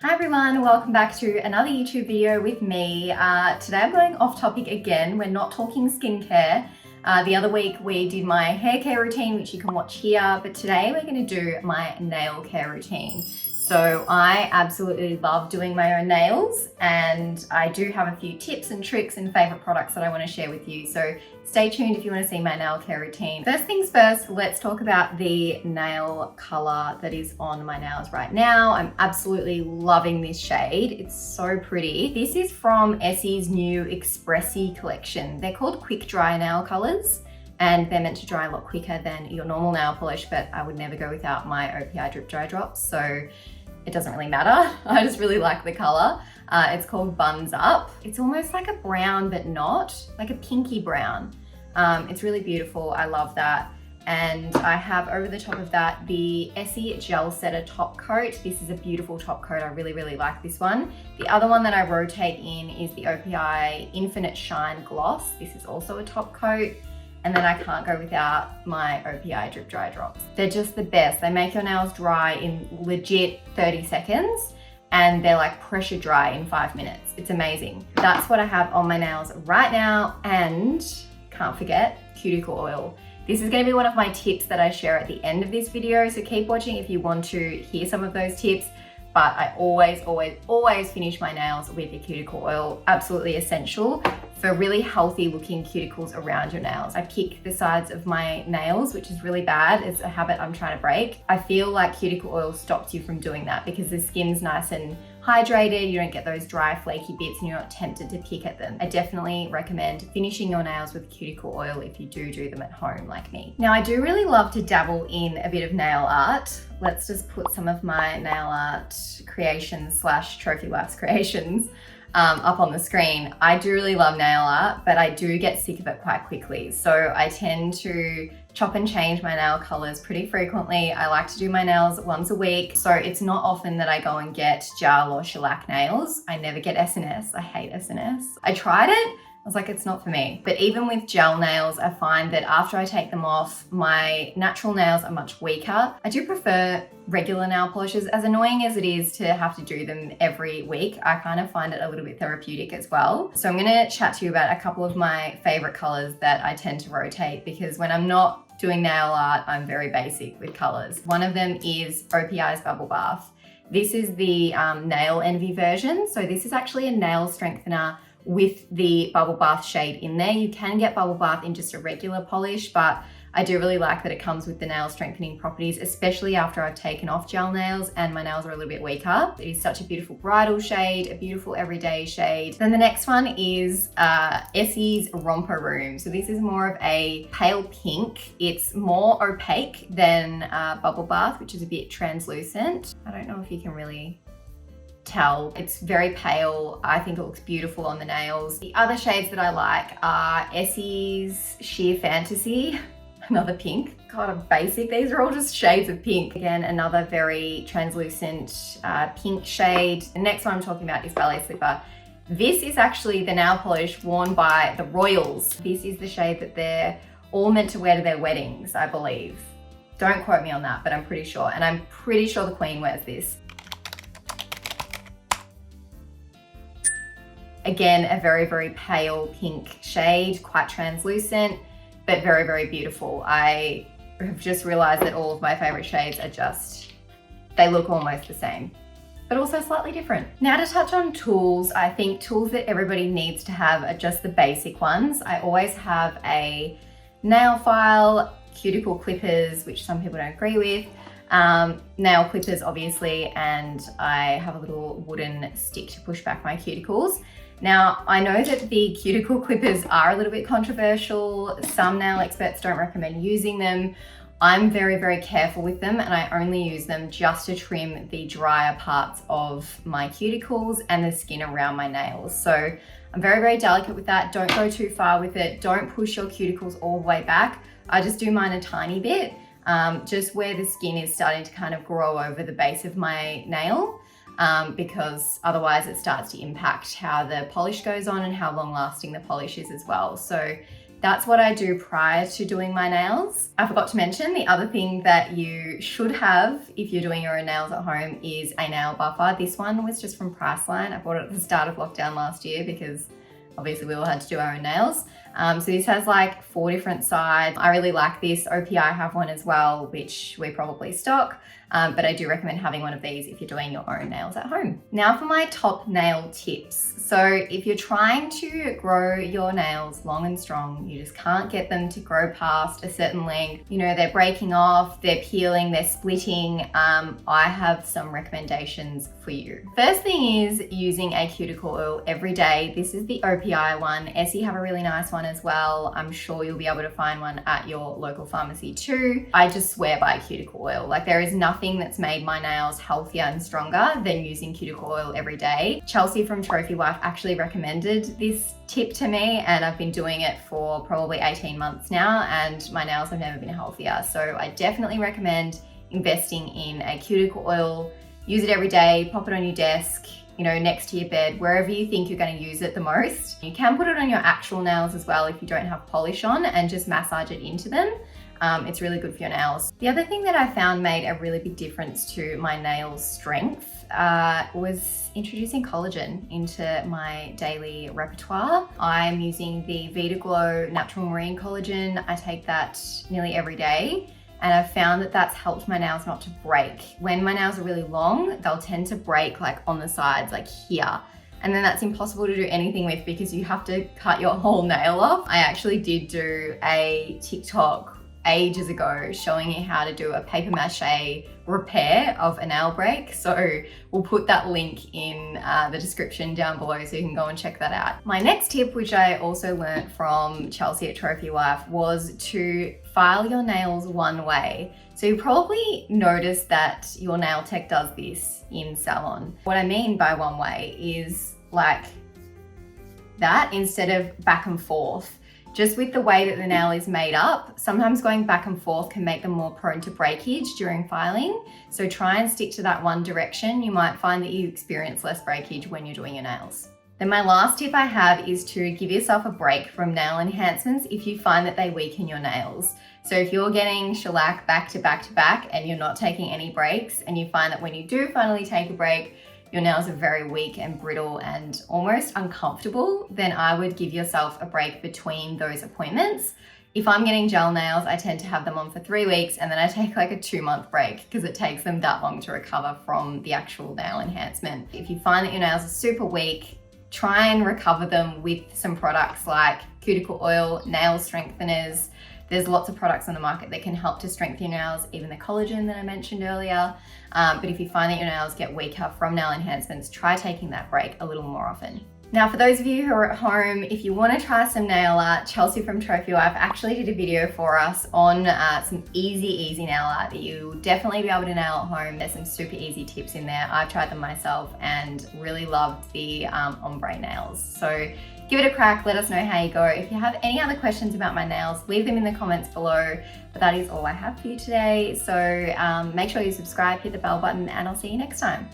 Hi everyone, welcome back to another YouTube video with me. Today I'm going off topic again. We're not talking skincare. The other week we did my hair care routine, which you can watch here, but today we're going to do my nail care routine. So I absolutely love doing my own nails, and I do have a few tips and tricks and favorite products that I want to share with you. So stay tuned if you want to see my nail care routine. First things first, let's talk about the nail color that is on my nails right now. I'm absolutely loving this shade. It's so pretty. This is from Essie's new Expressi collection. They're called quick dry nail colors, and they're meant to dry a lot quicker than your normal nail polish, but I would never go without my OPI Drip Dry drops, so it doesn't really matter. I just really like the color. It's called Buns Up. It's almost like a brown, but not, like a pinky brown. It's really beautiful. I love that. And I have over the top of that the Essie Gel Setter top coat. This is a beautiful top coat. I really, really like this one. The other one that I rotate in is the OPI Infinite Shine Gloss. This is also a top coat. And then I can't go without my OPI Drip Dry drops. They're just the best. They make your nails dry in legit 30 seconds and they're like pressure dry in 5 minutes. It's amazing. That's what I have on my nails right now, and can't forget cuticle oil. This is going to be one of my tips that I share at the end of this video, so keep watching if you want to hear some of those tips. But I always finish my nails with a cuticle oil. Absolutely essential for really healthy looking cuticles around your nails. I pick the sides of my nails, which is really bad. It's a habit I'm trying to break. I feel like cuticle oil stops you from doing that because the skin's nice and hydrated, you don't get those dry flaky bits and you're not tempted to pick at them. I definitely recommend finishing your nails with cuticle oil if you do them at home like me. Now I do really love to dabble in a bit of nail art. Let's just put some of my nail art creations / trophy wives creations up on the screen. I do really love nail art, but I do get sick of it quite quickly. So I tend to chop and change my nail colors pretty frequently. I like to do my nails once a week. So it's not often that I go and get gel or shellac nails. I never get SNS. I hate SNS. I tried it. I was like, it's not for me. But even with gel nails, I find that after I take them off, my natural nails are much weaker. I do prefer regular nail polishes. As annoying as it is to have to do them every week, I kind of find it a little bit therapeutic as well. So I'm gonna chat to you about a couple of my favorite colors that I tend to rotate, because when I'm not doing nail art, I'm very basic with colors. One of them is OPI's Bubble Bath. This is the Nail Envy version. So this is actually a nail strengthener with the Bubble Bath shade in there. You can get Bubble Bath in just a regular polish, but I do really like that it comes with the nail strengthening properties, especially after I've taken off gel nails and my nails are a little bit weaker. It is such a beautiful bridal shade, a beautiful everyday shade. Then the next one is Essie's Romper Room. So this is more of a pale pink. It's more opaque than Bubble Bath, which is a bit translucent. I don't know if you can really tell. It's very pale. I think it looks beautiful on the nails. The other shades that I like are Essie's Sheer Fantasy, another pink. God, I'm basic. These are all just shades of pink. Again, another very translucent pink shade. The next one I'm talking about is Ballet Slipper. This is actually the nail polish worn by the royals. This is the shade that they're all meant to wear to their weddings, I believe. Don't quote me on that, but I'm pretty sure. And I'm pretty sure the Queen wears this. Again, a very, very pale pink shade, quite translucent, but very, very beautiful. I have just realized that all of my favorite shades are just, they look almost the same, but also slightly different. Now to touch on tools, I think tools that everybody needs to have are just the basic ones. I always have a nail file, cuticle clippers, which some people don't agree with, nail clippers obviously, and I have a little wooden stick to push back my cuticles. Now, I know that the cuticle clippers are a little bit controversial. Some nail experts don't recommend using them. I'm very, very careful with them, and I only use them just to trim the drier parts of my cuticles and the skin around my nails. So I'm very, very delicate with that. Don't go too far with it. Don't push your cuticles all the way back. I just do mine a tiny bit, just where the skin is starting to kind of grow over the base of my nail. Because otherwise it starts to impact how the polish goes on and how long lasting the polish is as well. So That's what I do prior to doing my nails. I forgot to mention the other thing that you should have if you're doing your own nails at home is a nail buffer. This one was just from Priceline. I bought it at the start of lockdown last year because obviously we all had to do our own nails. So this has like 4 different sides. I really like this. OPI have one as well, which we probably stock. But I do recommend having one of these if you're doing your own nails at home. Now for my top nail tips. So if you're trying to grow your nails long and strong, you just can't get them to grow past a certain length. You know, they're breaking off, they're peeling, they're splitting. I have some recommendations for you. First thing is using a cuticle oil every day. This is the OPI one. Essie have a really nice one as well. I'm sure you'll be able to find one at your local pharmacy too. I just swear by cuticle oil. Like there is nothing that's made my nails healthier and stronger than using cuticle oil every day. Chelsea from Trophy Wife actually recommended this tip to me, and I've been doing it for probably 18 months now, and my nails have never been healthier. So I definitely recommend investing in a cuticle oil. Use it every day, pop it on your desk, you know, next to your bed, wherever you think you're going to use it the most. You can put it on your actual nails as well if you don't have polish on, and just massage it into them. It's really good for your nails. The other thing that I found made a really big difference to my nails' strength was introducing collagen into my daily repertoire. I'm using the VitaGlow Natural Marine Collagen. I take that nearly every day, and I've found that that's helped my nails not to break. When my nails are really long, they'll tend to break like on the sides, like here. And then that's impossible to do anything with because you have to cut your whole nail off. I actually did do a TikTok ages ago showing you how to do a paper mache repair of a nail break. So we'll put that link in the description down below so you can go and check that out. My next tip, which I also learned from Chelsea at Trophy Wife, was to file your nails one way. So you probably noticed that your nail tech does this in salon. What I mean by one way is like that instead of back and forth. Just with the way that the nail is made up, sometimes going back and forth can make them more prone to breakage during filing. So try and stick to that one direction. You might find that you experience less breakage when you're doing your nails. Then my last tip I have is to give yourself a break from nail enhancements if you find that they weaken your nails. So if you're getting shellac back to back to back and you're not taking any breaks, and you find that when you do finally take a break, your nails are very weak and brittle and almost uncomfortable, then I would give yourself a break between those appointments. If I'm getting gel nails, I tend to have them on for 3 weeks, and then I take like a 2-month break because it takes them that long to recover from the actual nail enhancement. If you find that your nails are super weak, try and recover them with some products like cuticle oil, nail strengtheners. There's lots of products on the market that can help to strengthen your nails, even the collagen that I mentioned earlier. But if you find that your nails get weaker from nail enhancements, try taking that break a little more often. Now, for those of you who are at home, if you want to try some nail art, Chelsea from Trophy Wife actually did a video for us on some easy nail art that you'll definitely be able to nail at home. There's some super easy tips in there. I've tried them myself and really loved the ombre nails. So give it a crack, let us know how you go. If you have any other questions about my nails, leave them in the comments below. But that is all I have for you today. So make sure you subscribe, hit the bell button, and I'll see you next time.